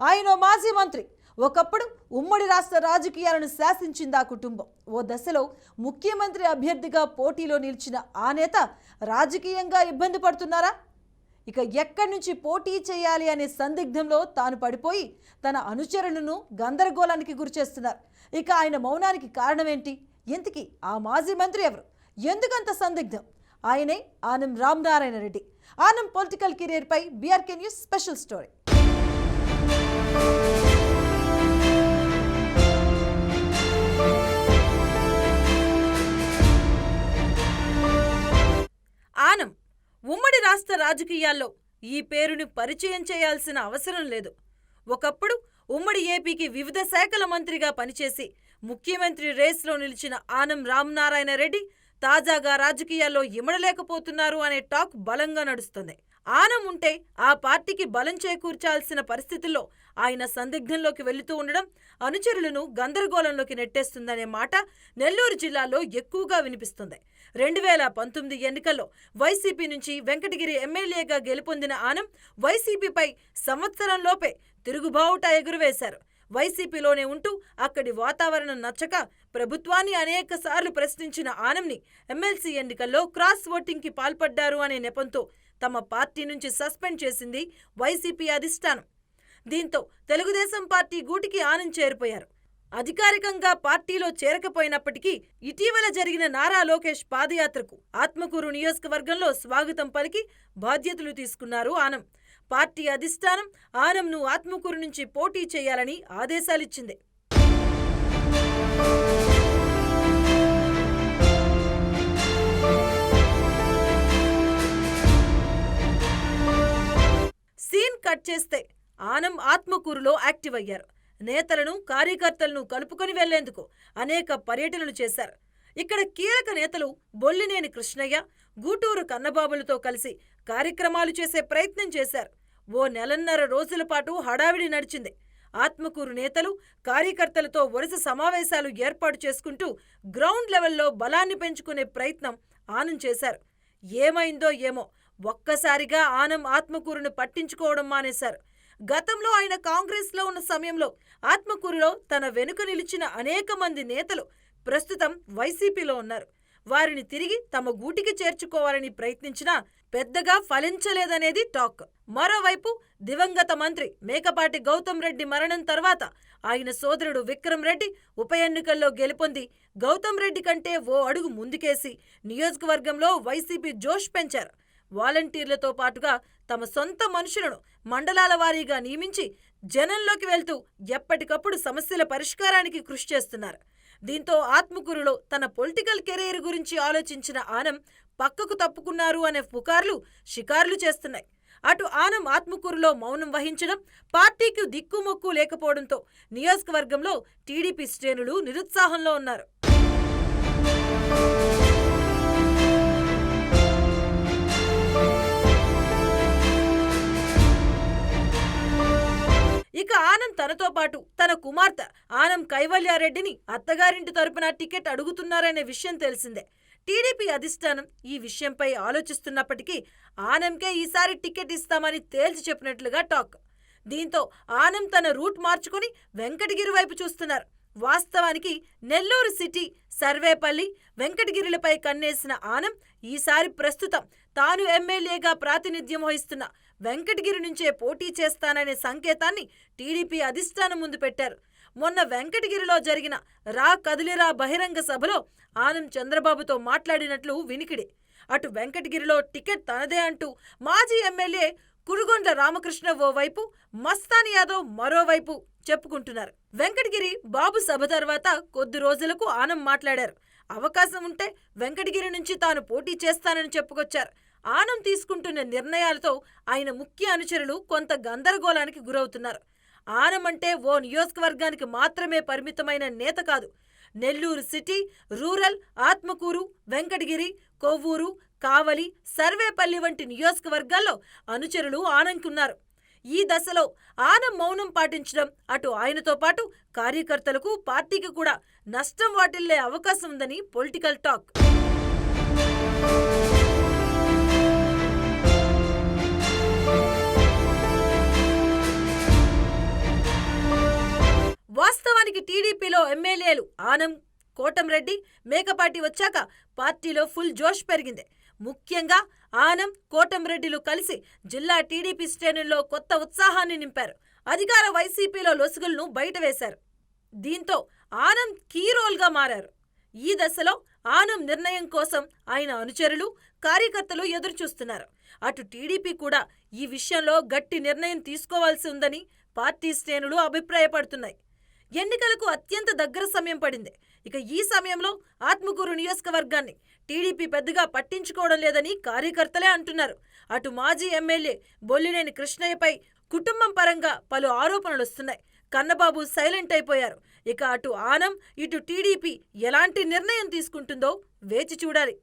ఆయన మాజీ మంత్రి. ఒకప్పుడు ఉమ్మడి రాష్ట్ర రాజకీయాలను శాసించింది ఆ కుటుంబం. ఓ దశలో ముఖ్యమంత్రి అభ్యర్థిగా పోటీలో నిలిచిన ఆ నేత రాజకీయంగా ఇబ్బంది పడుతున్నారా? ఇక ఎక్కడి నుంచి పోటీ చేయాలి అనే సందిగ్ధంలో తాను పడిపోయి తన అనుచరులను గందరగోళానికి గురిచేస్తున్నారు. ఇక ఆయన మౌనానికి కారణమేంటి? ఇంతకీ ఆ మాజీ మంత్రి ఎవరు? ఎందుకంత సందిగ్ధం? ఆయనే ఆనం రామనారాయణ రెడ్డి. ఆనం పొలిటికల్ కెరీర్ పై BRK news special story. Anam ఉమ్మడి రాష్ట్ర రాజకీయాల్లో ఈ పేరుని పరిచయం చేయాల్సిన అవసరం లేదు. ఒకప్పుడు ఉమ్మడి ఏపీకి వివిధ శాఖల మంత్రిగా పనిచేసి ముఖ్యమంత్రి రేస్లో నిలిచిన ఆనం రామనారాయణ రెడ్డి తాజాగా రాజకీయాల్లో ఇమడలేకపోతున్నారు అనే టాక్ బలంగా నడుస్తుంది. ఆనం ఉంటే ఆ పార్టీకి బలం చేకూర్చాల్సిన పరిస్థితుల్లో ఆయన సందిగ్ధంలోకి వెళుతూ ఉండడం అనుచరులను గందరగోళంలోకి నెట్టేస్తుందనే మాట నెల్లూరు జిల్లాలో ఎక్కువగా వినిపిస్తుంది. 2019 ఎన్నికల్లో వైసీపీ నుంచి వెంకటగిరి ఎమ్మెల్యేగా గెలుపొందిన ఆనం వైసీపీపై సంవత్సరంలోపే తిరుగుబావుట ఎగురవేశారు. వైసీపీలోనే ఉంటూ అక్కడి వాతావరణం నచ్చక ప్రభుత్వాన్ని అనేకసార్లు ప్రశ్నించిన ఆనంని ఎమ్మెల్సీ ఎన్నికల్లో క్రాస్ ఓటింగ్కి పాల్పడ్డారు అనే నెపంతో తమ పార్టీ నుంచి సస్పెండ్ చేసింది వైసీపీ అధిష్టానం. దీంతో తెలుగుదేశం పార్టీ గూటికి ఆనం చేరిపోయారు. అధికారికంగా పార్టీలో చేరకపోయినప్పటికీ ఇటీవల జరిగిన నారా లోకేష్ పాదయాత్రకు ఆత్మకూరు నియోజకవర్గంలో స్వాగతం పలికి బాధ్యతలు తీసుకున్నారు ఆనం. పార్టీ అధిష్టానం ఆనంను ఆత్మకూరు నుంచి పోటీ చేయాలని ఆదేశాలిచ్చింది. సీన్ కట్ చేస్తే ఆనం ఆత్మకూరులో యాక్టివ్ అయ్యారు. నేతలను కార్యకర్తలను కలుపుకొని వెళ్లేందుకు అనేక పర్యటనలు చేశారు. ఇక్కడ కీలక నేతలు బొల్లినేని కృష్ణయ్య, గూటూరు కన్నబాబులతో కలిసి కార్యక్రమాలు చేసే ప్రయత్నం చేశారు. ఓ నెలన్నర రోజుల పాటు హడావిడి నడిచింది. ఆత్మకూరు నేతలు కార్యకర్తలతో వరుస సమావేశాలు ఏర్పాటు చేసుకుంటూ గ్రౌండ్ లెవెల్లో బలాన్ని పెంచుకునే ప్రయత్నం ఆనం చేశారు. ఏమైందో ఏమో ఒక్కసారిగా ఆనం ఆత్మకూరును పట్టించుకోవడం మానేశారు. గతంలో ఆయన కాంగ్రెస్లో ఉన్న సమయంలో ఆత్మకూరులో తన వెనుక నిలిచిన అనేక మంది నేతలు ప్రస్తుతం వైసీపీలో ఉన్నారు. వారిని తిరిగి తమ గూటికి చేర్చుకోవాలని ప్రయత్నించినా పెద్దగా ఫలించలేదనేది టాక్. మరోవైపు దివంగత మంత్రి మేకపాటి గౌతమ్ రెడ్డి మరణం తర్వాత ఆయన సోదరుడు విక్రమ్ రెడ్డి ఉప ఎన్నికల్లో గెలుపొంది గౌతమ్ రెడ్డి కంటే ఓ అడుగు ముందుకేసి నియోజకవర్గంలో వైసీపీ జోష్ పెంచారు. వాలంటీర్లతో పాటుగా తమ సొంత మనుషులను మండలాల వారీగా నియమించి జనంలోకి వెళ్తూ ఎప్పటికప్పుడు సమస్యల పరిష్కారానికి కృషి చేస్తున్నారు. దీంతో ఆత్మకూరులో తన పొలిటికల్ కెరీర్ గురించి ఆలోచించిన ఆనం పక్కకు తప్పుకున్నారు అనే పుకార్లు షికార్లు చేస్తున్నాయి. అటు ఆనం ఆత్మకూరులో మౌనం వహించడం, పార్టీకి దిక్కుమొక్కు లేకపోవడంతో నియోజకవర్గంలో టీడీపీ శ్రేణులు నిరుత్సాహంలో ఉన్నారు. ఇక ఆనం తనతో పాటు తన కుమార్తె ఆనం కైవల్యారెడ్డిని అత్తగారింటి తరపున టికెట్ అడుగుతున్నారనే విషయం తెలిసిందే. టీడీపీ అధిష్టానం ఈ విషయంపై ఆలోచిస్తున్నప్పటికీ ఆనంకే ఈసారి టికెట్ ఇస్తామని తేల్చి చెప్పినట్లుగా టాక్. దీంతో ఆనం తన రూట్ మార్చుకుని వెంకటగిరి వైపు చూస్తున్నారు. వాస్తవానికి నెల్లూరు సిటీ, సర్వేపల్లి, వెంకటగిరిలపై కన్నేసిన ఆనం ఈసారి ప్రస్తుతం తాను ఎమ్మెల్యేగా ప్రాతినిధ్యం వహిస్తున్న వెంకటగిరి నుంచే పోటీ చేస్తాననే సంకేతాన్ని టీడీపీ అధిష్టానం ముందు పెట్టారు. మొన్న వెంకటగిరిలో జరిగిన రా కదిలిరా బహిరంగ సభలో ఆనం చంద్రబాబుతో మాట్లాడినట్లు వినికిడి. అటు వెంకటగిరిలో టికెట్ తనదే అంటూ మాజీ ఎమ్మెల్యే కురుగొండ్ల రామకృష్ణ ఓవైపు, మస్తాన్ యాదవ్ మరోవైపు చెప్పుకుంటున్నారు. వెంకటగిరి బాబు సభ తర్వాత కొద్ది రోజులకు ఆనం మాట్లాడారు. అవకాశం ఉంటే వెంకటగిరి నుంచి తాను పోటీ చేస్తానని చెప్పుకొచ్చారు. ఆనం తీసుకుంటున్న నిర్ణయాలతో ఆయన ముఖ్య అనుచరులు కొంత గందరగోళానికి గురవుతున్నారు. ఆనం అంటే ఓ నియోజకవర్గానికి మాత్రమే పరిమితమైన నేత కాదు. నెల్లూరు సిటీ, రూరల్, ఆత్మకూరు, వెంకటగిరి, కొవ్వూరు, కావలి, సర్వేపల్లి వంటి నియోజకవర్గాల్లో అనుచరులు ఆనంకున్నారు. ఈ దశలో ఆనం మౌనం పాటించడం అటు ఆయనతో పాటు కార్యకర్తలకు, పార్టీకి కూడా నష్టం వాటిల్లే అవకాశం ఉందని పొలిటికల్ టాక్. ఎమ్మెల్యేలు ఆనం, కోటంరెడ్డి, మేకపాటి వచ్చాక పార్టీలో ఫుల్ జోష్ పెరిగింది. ముఖ్యంగా ఆనం, కోటంరెడ్డిలు కలిసి జిల్లా టీడీపీ శ్రేణుల్లో కొత్త ఉత్సాహాన్ని నింపారు. అధికార వైసీపీలో లొసుగులను బయటవేశారు. దీంతో ఆనం కీ రోల్గా మారారు. ఈ దశలో ఆనం నిర్ణయం కోసం ఆయన అనుచరులు, కార్యకర్తలు ఎదురుచూస్తున్నారు. అటు టీడీపీ కూడా ఈ విషయంలో గట్టి నిర్ణయం తీసుకోవాల్సి ఉందని పార్టీ శ్రేణులు అభిప్రాయపడుతున్నాయి. ఎన్నికలకు అత్యంత దగ్గర సమయం పడింది. ఇక ఈ సమయంలో ఆత్మకూరు నియోజకవర్గాన్ని టీడీపీ పెద్దగా పట్టించుకోవడం లేదని కార్యకర్తలే అంటున్నారు. అటు మాజీ ఎమ్మెల్యే బొల్లినేని కృష్ణయ్యపై కుటుంబం పరంగా పలు ఆరోపణలొస్తున్నాయి. కన్నబాబు సైలెంట్ అయిపోయారు. ఇక అటు ఆనం, ఇటు టీడీపీ ఎలాంటి నిర్ణయం తీసుకుంటుందో వేచి చూడాలి.